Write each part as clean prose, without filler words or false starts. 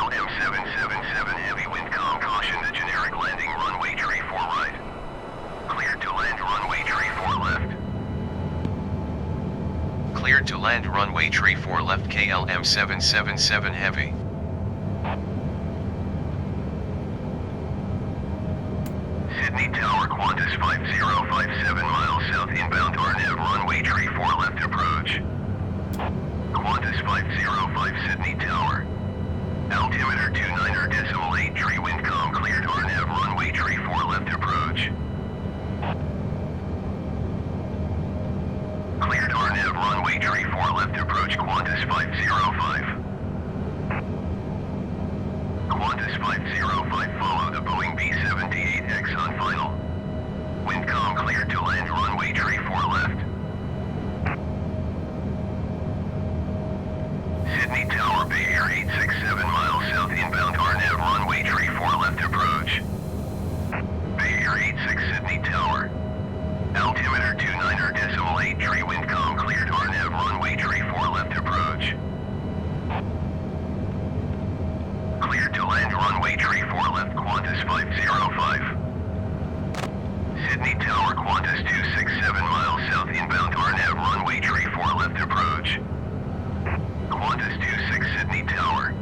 KLM 777 heavy wind calm caution the generic landing runway tree 4 right. Cleared to land runway tree 4 left. Cleared to land runway tree 4 left KLM 777 heavy. Sydney Tower Qantas 5057 miles south inbound RNAV runway tree 4 left approach. Qantas 505 Sydney Tower. Altimeter 29.8 tree wind calm cleared RNAV runway tree 4 left approach. Cleared RNAV runway tree 4 left approach Qantas 505. Qantas 505 follow the Boeing B-78X on final. Wind calm cleared to land runway tree 4 left. Sydney Tower Bay Air 867 miles south inbound RNAV runway tree 4 left approach. Bay Air 86 Sydney Tower. Altimeter 29.8 tree wind calm cleared RNAV runway tree 4 left approach. Cleared to land runway tree 4 left Qantas 505. Sydney Tower Qantas 267 miles south inbound RNAV runway tree 4 left approach. Qantas 26 Sydney Tower.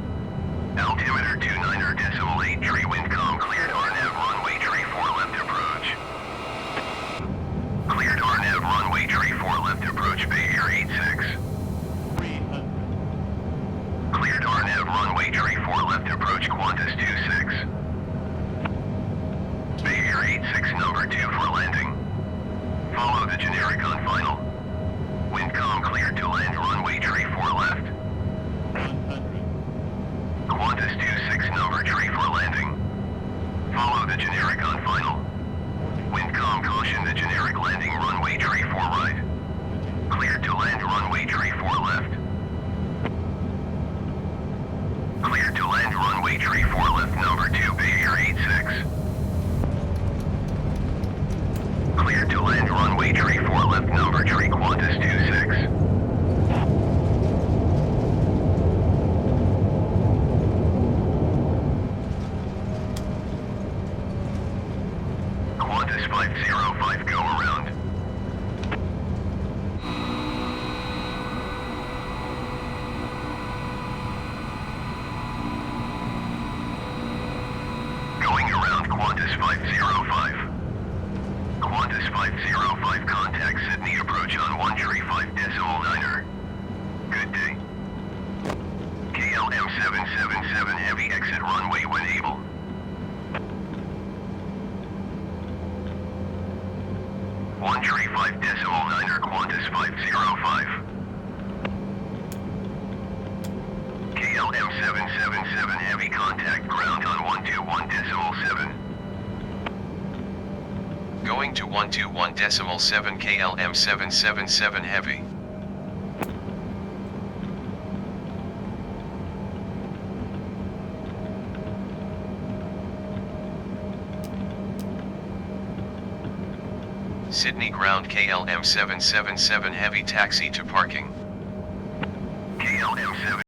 Altimeter 29.8 tree wind calm cleared RNAV runway tree 4 left approach. Cleared RNAV runway tree 4 left approach Bay Air 86. Cleared RNAV runway tree 4 left approach Qantas 26. Bay Air 86 number 2 for landing. Follow the generic on final. Wind calm cleared to land runway tree 4 left. Qantas 26 number 3 for landing. Follow the generic on final. Wind calm caution the generic landing runway tree 4 right. Cleared to land runway tree 4 left. Cleared to land runway tree 4 left number 2 Bay Air 86. Cleared to land runway tree 4 left number 3 Qantas 26. Qantas 505 go around. Going around Qantas 505. Qantas 505 contact Sydney approach on 135.9er. Good day. KLM 777 heavy exit runway when able. One 135.9er Qantas 505. KLM 777 heavy contact ground on 121.7. Going to 121.7 KLM 777 heavy. Sydney ground KLM 777 heavy taxi to parking. KLM 7